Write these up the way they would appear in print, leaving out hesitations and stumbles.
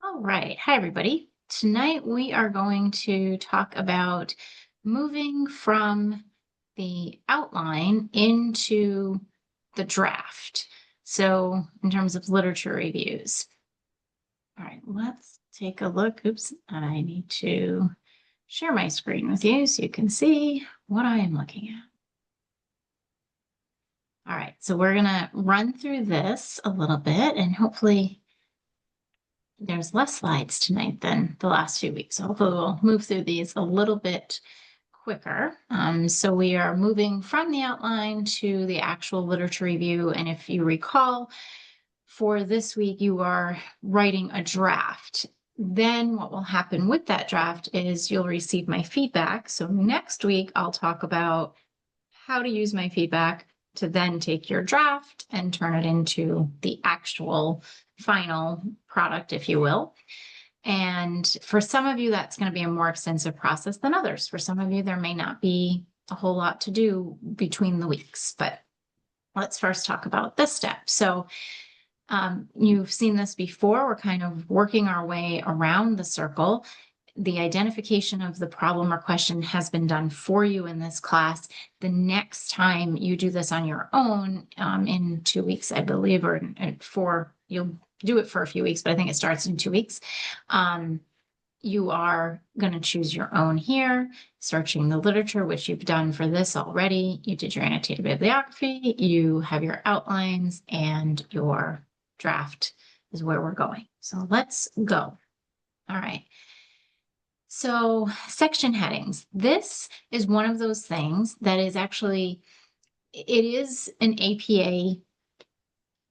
All right. Hi, everybody. Tonight we are going to talk about moving from the outline into the draft. So, in terms of literature reviews. All right, let's take a look. Oops, I need to share my screen with you so you can see what I am looking at. All right, so we're going to run through this a little bit and hopefully there's less slides tonight than the last few weeks. So hopefully we'll move through these a little bit quicker. So we are moving from the outline to the actual literature review. And if you recall, for this week, you are writing a draft. Then what will happen with that draft is you'll receive my feedback. So next week, I'll talk about how to use my feedback to then take your draft and turn it into the actual final product, if you will. And for some of you, that's going to be a more extensive process than others. For some of you, there may not be a whole lot to do between the weeks, but let's first talk about this step. So you've seen this before. We're kind of working our way around the circle. The identification of the problem or question has been done for you in this class. The next time you do this on your own in 2 weeks, I believe, or you'll do it for a few weeks, but I think it starts in 2 weeks. You are going to choose your own here, searching the literature, which you've done for this already. You did your annotated bibliography, you have your outlines, and your draft is where we're going. So let's go. All right. So section headings. This is one of those things that is actually, it is an APA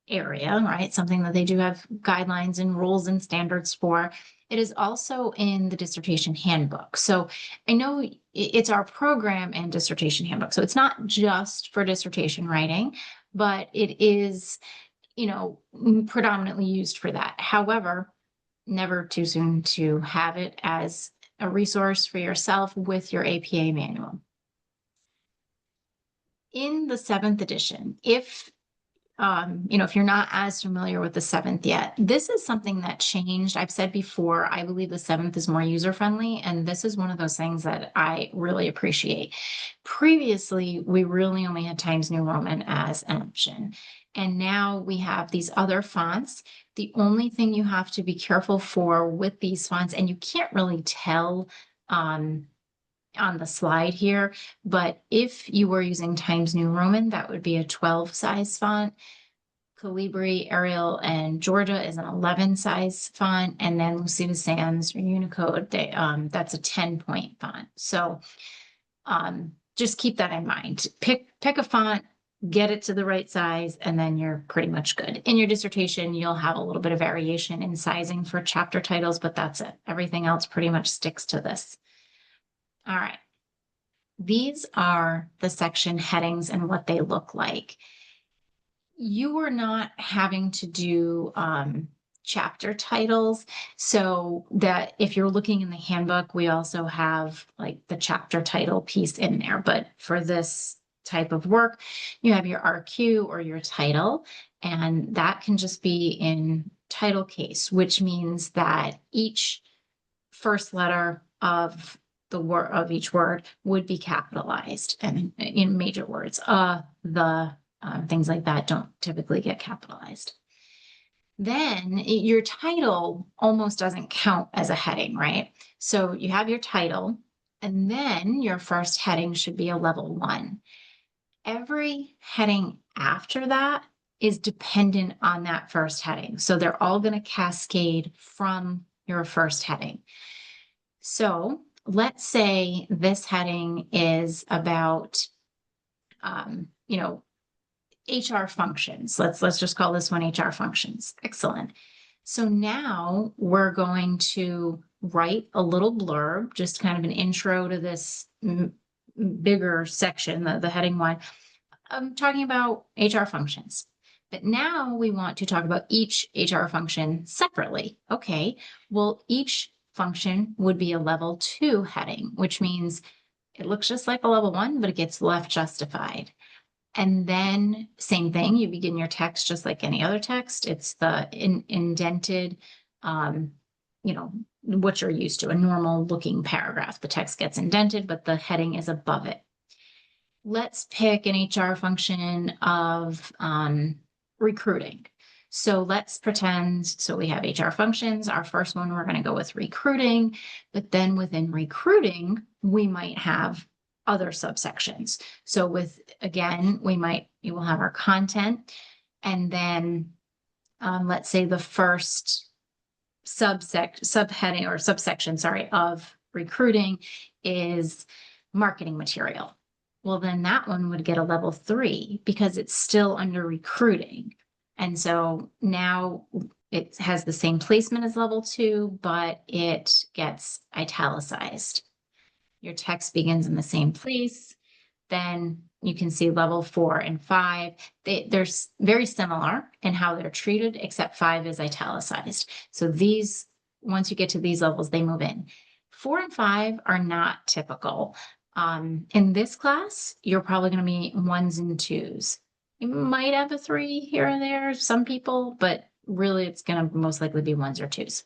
area, right? Something that they do have guidelines and rules and standards for. It is also in the dissertation handbook. So I know it's our program and dissertation handbook. So it's not just for dissertation writing, but it is, predominantly used for that. However, never too soon to have it as a resource for yourself with your APA manual. In the 7th edition, if you're not as familiar with the 7th yet, this is something that changed. I've said before, I believe the 7th is more user-friendly, and this is one of those things that I really appreciate. Previously, we really only had Times New Roman as an option, and now we have these other fonts. The only thing you have to be careful for with these fonts, and you can't really tell on the slide here, but if you were using Times New Roman, that would be a 12 size font. Calibri, Arial, and Georgia is an 11 size font, and then Lucida Sans or Unicode, that's a 10-point font. So just keep that in mind. Pick a font, get it to the right size, and then you're pretty much good. In your dissertation, you'll have a little bit of variation in sizing for chapter titles, but that's it. Everything else pretty much sticks to this. All right. These are the section headings and what they look like. You are not having to do chapter titles, so that if you're looking in the handbook, we also have like the chapter title piece in there. But for this type of work, you have your RQ or your title, and that can just be in title case, which means that each first letter of the word of each word would be capitalized, and in major words, things like that don't typically get capitalized. Then your title almost doesn't count as a heading, right? So you have your title, and then your first heading should be a level 1. Every heading after that is dependent on that first heading. So they're all going to cascade from your first heading. So let's say this heading is about, HR functions. Let's just call this one HR functions. Excellent. So now we're going to write a little blurb, just kind of an intro to this bigger section, the heading 1. I'm talking about HR functions. But now we want to talk about each HR function separately. Okay, well, each function would be a level 2 heading, which means it looks just like a level 1, but it gets left justified. And then same thing, you begin your text just like any other text. It's the indented what you're used to, a normal looking paragraph. The text gets indented, but the heading is above it. Let's pick an HR function of recruiting. So let's pretend, so we have HR functions. Our first one, we're going to go with recruiting, but then within recruiting, we might have other subsections. So again, you will have our content, and then let's say the first subheading or subsection, of recruiting is marketing material. Well, then that one would get a level 3 because it's still under recruiting. And so now it has the same placement as level 2, but it gets italicized. Your text begins in the same place. Then you can see level 4 and 5. They're very similar in how they're treated, except 5 is italicized. So these, once you get to these levels, they move in. 4 and 5 are not typical. In this class, you're probably going to be 1s and 2s. You might have a 3 here and there, some people, but really it's going to most likely be 1s or 2s.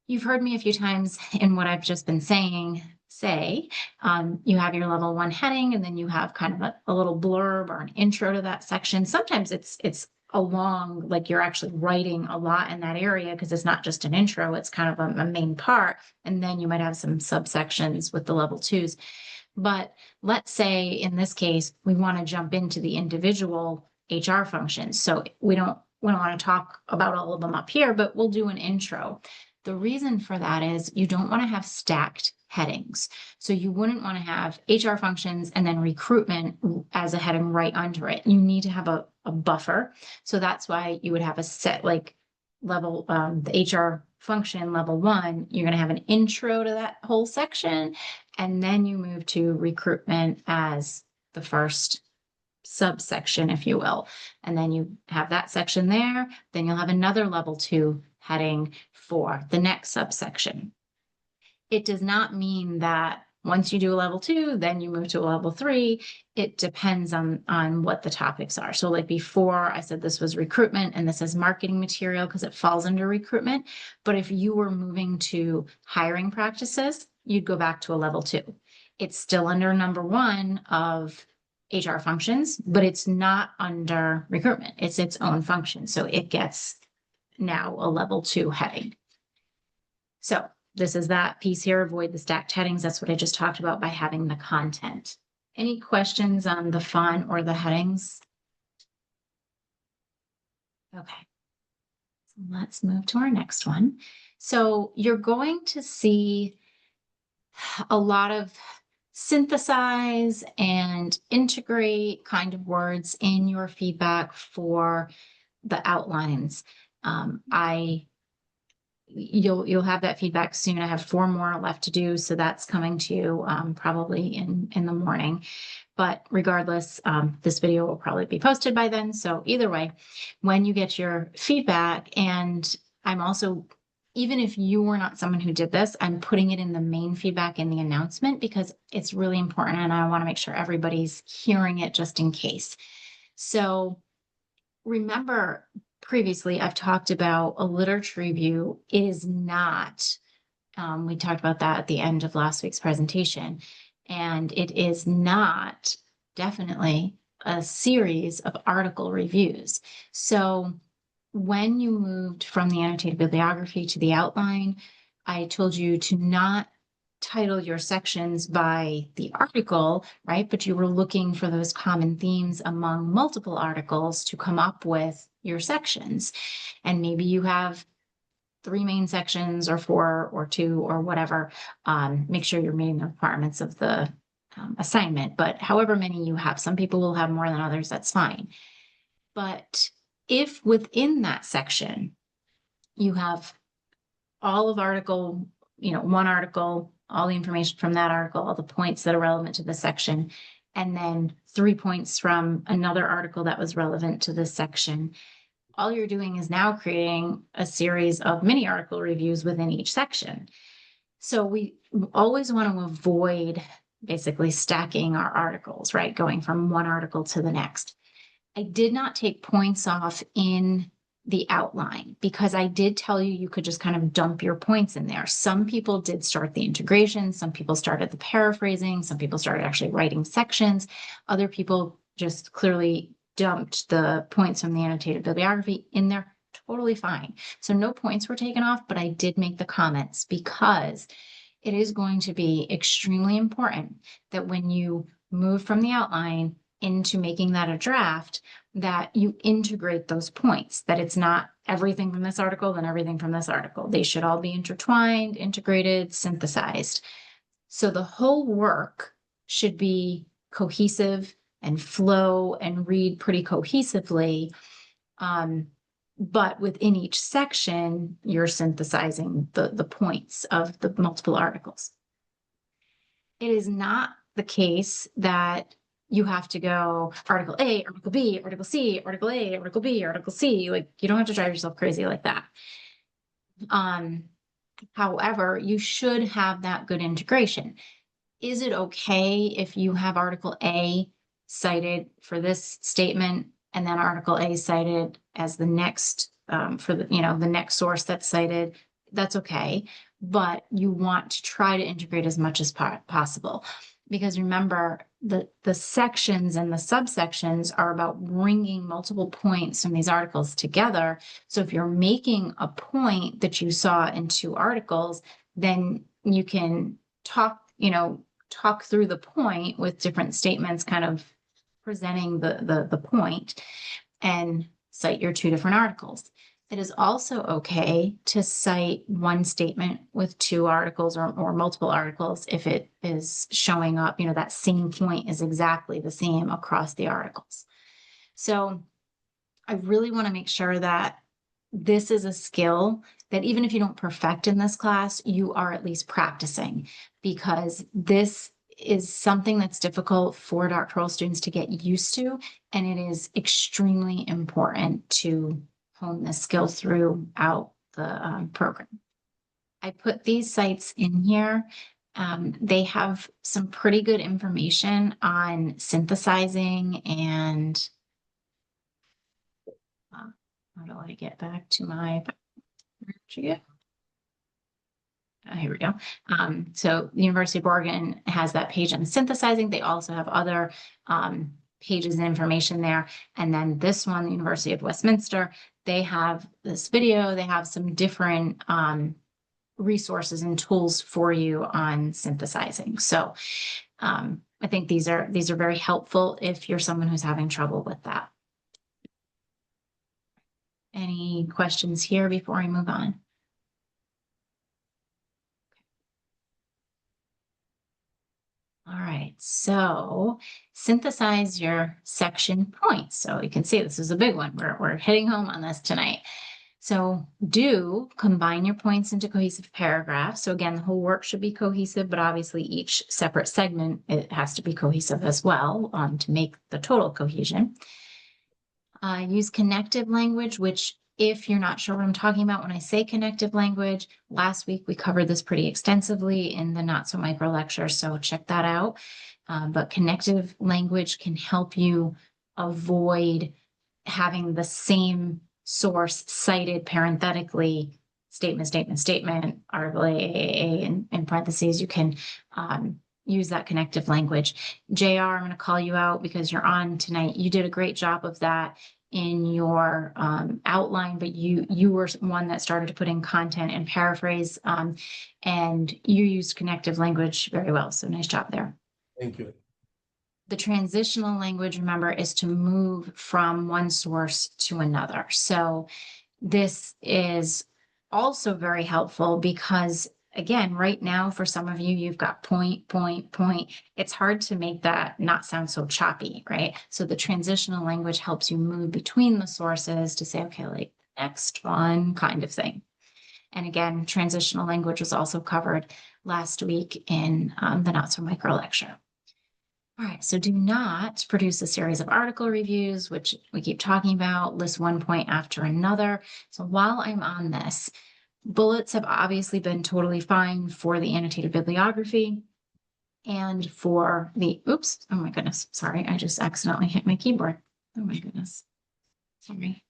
You've heard me a few times in what I've just been saying, you have your level 1 heading, and then you have kind of a little blurb or an intro to that section. Sometimes it's a long, like you're actually writing a lot in that area because it's not just an intro, it's kind of a main part. And then you might have some subsections with the level 2s. But let's say in this case, we want to jump into the individual HR functions. So we don't want to talk about all of them up here, but we'll do an intro. The reason for that is you don't want to have stacked headings. So you wouldn't want to have HR functions and then recruitment as a heading right under it. You need to have a buffer. So that's why you would have a set like level, the HR function level 1, you're going to have an intro to that whole section. And then you move to recruitment as the first subsection, if you will. And then you have that section there. Then you'll have another level 2 heading for the next subsection. It does not mean that once you do a level 2, then you move to a level 3. It depends on what the topics are. So like before, I said this was recruitment and this is marketing material because it falls under recruitment. But if you were moving to hiring practices, you'd go back to a level 2. It's still under number 1 of HR functions, but it's not under recruitment. It's its own function. So it gets now a level 2 heading. So this is that piece here, avoid the stacked headings. That's what I just talked about by having the content. Any questions on the font or the headings? Okay, so let's move to our next one. So you're going to see a lot of synthesize and integrate kind of words in your feedback for the outlines. You'll have that feedback soon. I have 4 more left to do, so that's coming to you probably in the morning. But regardless, this video will probably be posted by then. So either way, when you get your feedback, and I'm also, even if you were not someone who did this, I'm putting it in the main feedback in the announcement because it's really important and I want to make sure everybody's hearing it just in case. So remember, previously, I've talked about a literature review. It is not, we talked about that at the end of last week's presentation, and it is not definitely a series of article reviews. So when you moved from the annotated bibliography to the outline, I told you to not title your sections by the article, right? But you were looking for those common themes among multiple articles to come up with your sections. And maybe you have 3 main sections or 4 or 2 or whatever. Make sure you're meeting the requirements of the assignment, but however many you have, some people will have more than others, that's fine. But if within that section, you have all of article, 1 article, all the information from that article, all the points that are relevant to the section, and then 3 points from another article that was relevant to this section, all you're doing is now creating a series of mini article reviews within each section. So we always want to avoid basically stacking our articles, right? Going from one article to the next. I did not take points off in the outline, because I did tell you you could just kind of dump your points in there. Some people did start the integration, some people started the paraphrasing, some people started actually writing sections. Other people just clearly dumped the points from the annotated bibliography in there. Totally fine. So no points were taken off, but I did make the comments because it is going to be extremely important that when you move from the outline into making that a draft, that you integrate those points, that it's not everything from this article, then everything from this article. They should all be intertwined, integrated, synthesized. So the whole work should be cohesive and flow and read pretty cohesively. But within each section, you're synthesizing the points of the multiple articles. It is not the case that you have to go article A, article B, article C, article A, article B, article C. Like, you don't have to drive yourself crazy like that. However, you should have that good integration. Is it okay if you have article A cited for this statement and then article A cited as the next for the the next source that's cited? That's okay, but you want to try to integrate as much as possible, because remember, the sections and the subsections are about bringing multiple points from these articles together. So if you're making a point that you saw in two articles, then you can talk through the point with different statements, kind of presenting the point, and cite your two different articles. It is also okay to cite one statement with two articles or multiple articles if it is showing up, that same point is exactly the same across the articles. So I really want to make sure that this is a skill that even if you don't perfect in this class, you are at least practicing, because this is something that's difficult for doctoral students to get used to, and it is extremely important to hone this skill throughout the program. I put these sites in here. They have some pretty good information on synthesizing and how do I get back to my, here we go. So the University of Oregon has that page on synthesizing. They also have other pages and information there. And then this one, the University of Westminster, they have this video. They have some different resources and tools for you on synthesizing. So I think these are very helpful if you're someone who's having trouble with that. Any questions here before I move on? All right, so synthesize your section points. So you can see this is a big one. We're hitting home on this tonight. So do combine your points into cohesive paragraphs. So again, the whole work should be cohesive, but obviously each separate segment, it has to be cohesive as well to make the total cohesion. Use connective language, which, if you're not sure what I'm talking about when I say connective language, last week we covered this pretty extensively in the Not So Micro lecture, so check that out. But connective language can help you avoid having the same source cited parenthetically, statement, article A, in parentheses. You can use that connective language. JR, I'm going to call you out because you're on tonight. You did a great job of that in your outline, but you were one that started to put in content and paraphrase, and you used connective language very well. So nice job there. Thank you. The transitional language, remember, is to move from one source to another. So this is also very helpful because, again, right now, for some of you, you've got point. It's hard to make that not sound so choppy, right? So the transitional language helps you move between the sources to say, okay, like next one kind of thing. And again, transitional language was also covered last week in the Not So Micro lecture. All right, so do not produce a series of article reviews, which we keep talking about, list one point after another. So while I'm on this, bullets have obviously been totally fine for the annotated bibliography and for the, oops, oh my goodness, sorry, I just accidentally hit my keyboard. Oh my goodness, sorry.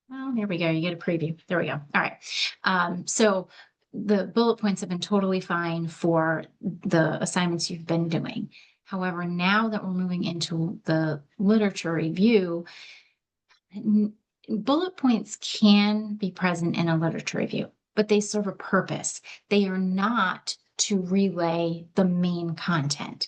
Well, here we go. You get a preview. There we go. All right. So the bullet points have been totally fine for the assignments you've been doing. However, now that we're moving into the literature review, bullet points can be present in a literature review, but they serve a purpose. They are not to relay the main content.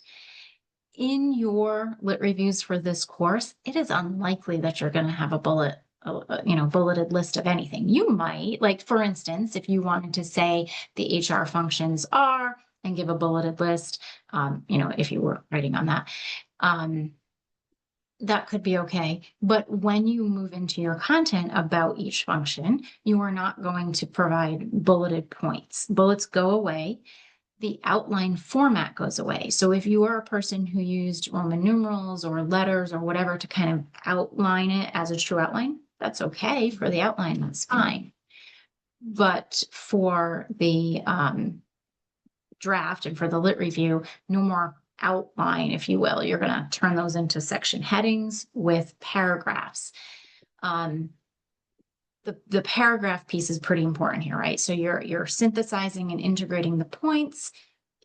In your lit reviews for this course, it is unlikely that you're going to have a bulleted list of anything. You might, like, for instance, if you wanted to say the HR functions are and give a bulleted list, if you were writing on that, that could be okay. But when you move into your content about each function, you are not going to provide bulleted points. Bullets go away. The outline format goes away. So if you are a person who used Roman numerals or letters or whatever to kind of outline it as a true outline, that's okay for the outline, that's fine. But for the draft and for the lit review, no more outline, if you will. You're going to turn those into section headings with paragraphs. The paragraph piece is pretty important here, right? So you're synthesizing and integrating the points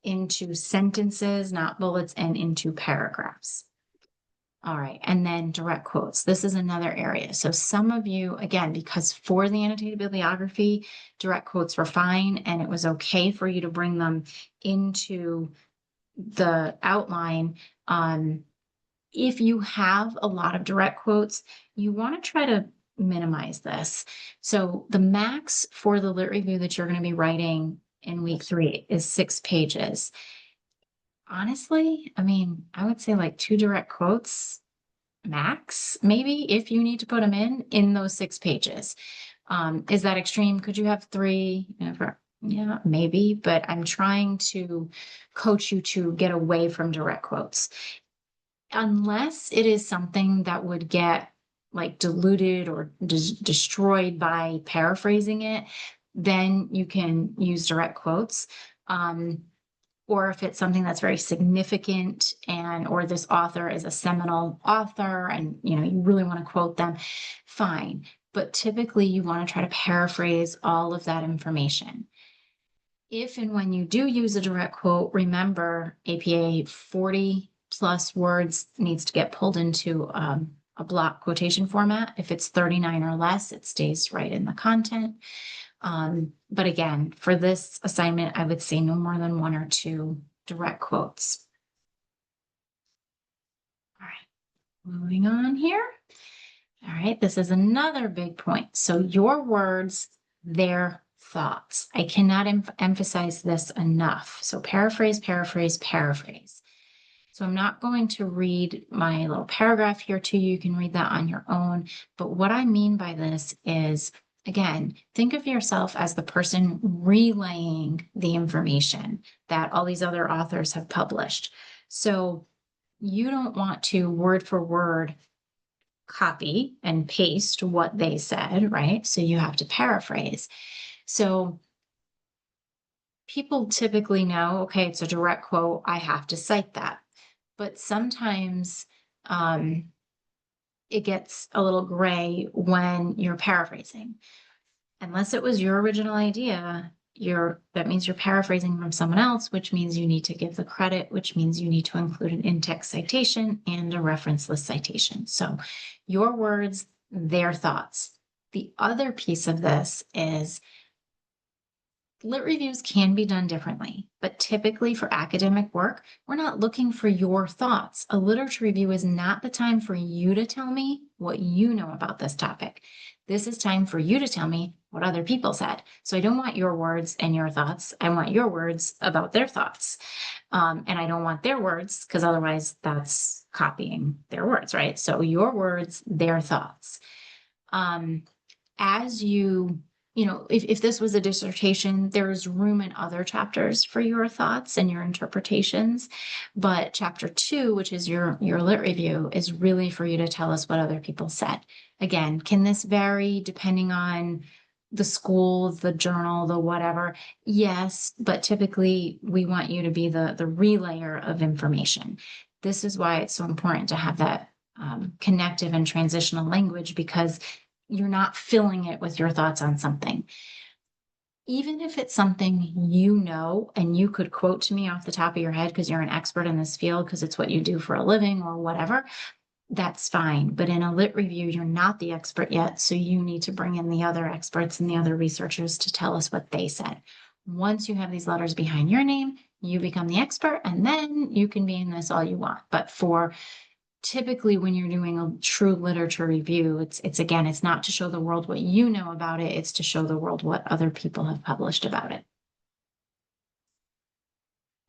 into sentences, not bullets, and into paragraphs. All right, and then direct quotes. This is another area. So some of you, again, because for the annotated bibliography, direct quotes were fine, and it was okay for you to bring them into the outline. If you have a lot of direct quotes, you want to try to minimize this. So the max for the lit review that you're going to be writing in week 3 is 6 pages. Honestly, I mean, I would say like 2 direct quotes max, maybe, if you need to put them in those 6 pages. Is that extreme? Could you have 3? Yeah, maybe, but I'm trying to coach you to get away from direct quotes. Unless it is something that would get like diluted or destroyed by paraphrasing it, then you can use direct quotes. Or if it's something that's very significant or this author is a seminal author and you really want to quote them, fine. But typically you want to try to paraphrase all of that information. If and when you do use a direct quote, remember APA 40 plus words needs to get pulled into a block quotation format. If it's 39 or less, it stays right in the content. But again, for this assignment, I would say no more than 1 or 2 direct quotes. All right, moving on here. All right, this is another big point. So your words, their thoughts. I cannot emphasize this enough. So paraphrase, paraphrase, paraphrase. So I'm not going to read my little paragraph here to you. You can read that on your own. But what I mean by this is, again, think of yourself as the person relaying the information that all these other authors have published. So you don't want to word for word copy and paste what they said, right? So you have to paraphrase. So people typically know, okay, it's a direct quote, I have to cite that. But sometimes it gets a little gray when you're paraphrasing. Unless it was your original idea, that means you're paraphrasing from someone else, which means you need to give the credit, which means you need to include an in-text citation and a reference list citation. So your words, their thoughts. The other piece of this is lit reviews can be done differently, but typically for academic work, we're not looking for your thoughts. A literature review is not the time for you to tell me what you know about this topic. This is time for you to tell me what other people said. So I don't want your words and your thoughts. I want your words about their thoughts. And I don't want their words because otherwise that's copying their words, right? So your words, their thoughts. As if this was a dissertation, there's room in other chapters for your thoughts and your interpretations. But chapter 2, which is your lit review, is really for you to tell us what other people said. Again, can this vary depending on the school, the journal, the whatever? Yes, but typically we want you to be the relayer of information. This is why it's so important to have that connective and transitional language, because you're not filling it with your thoughts on something. Even if it's something you know and you could quote to me off the top of your head because you're an expert in this field because it's what you do for a living or whatever, that's fine. But in a lit review, you're not the expert yet. So you need to bring in the other experts and the other researchers to tell us what they said. Once you have these letters behind your name, you become the expert, and then you can be in this all you want. But for typically when you're doing a true literature review, it's again, it's not to show the world what you know about it, it's to show the world what other people have published about it.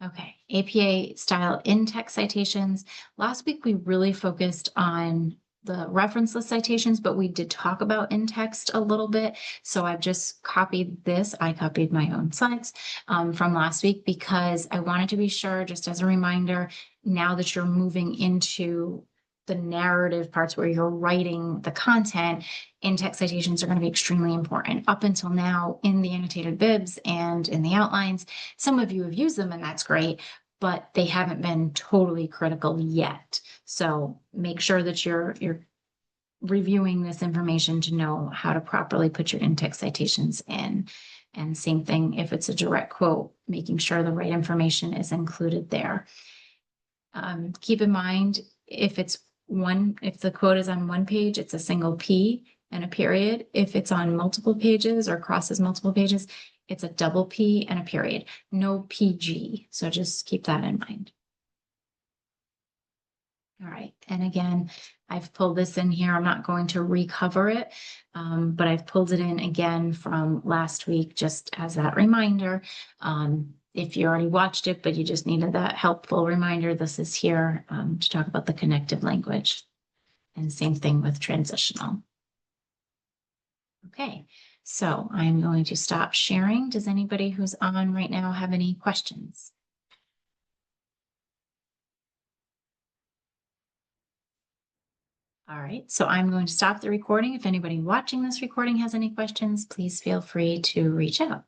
Okay, APA style in-text citations. Last week, we really focused on the reference list citations, but we did talk about in-text a little bit. So I've just copied this. I copied my own slides from last week because I wanted to be sure, just as a reminder, now that you're moving into the narrative parts where you're writing the content, in-text citations are going to be extremely important. Up until now, in the annotated bibs and in the outlines, some of you have used them and that's great, but they haven't been totally critical yet. So make sure that you're reviewing this information to know how to properly put your in-text citations in. And same thing if it's a direct quote, making sure the right information is included there. Keep in mind, if the quote is on one page, it's a single P and a period. If it's on multiple pages or crosses multiple pages, it's a double P and a period, no PG. So just keep that in mind. All right, and again, I've pulled this in here. I'm not going to recover it, but I've pulled it in again from last week, just as that reminder. If you already watched it, but you just needed that helpful reminder, this is here to talk about the connective language. And same thing with transitional. Okay, so I'm going to stop sharing. Does anybody who's on right now have any questions? All right, so I'm going to stop the recording. If anybody watching this recording has any questions, please feel free to reach out.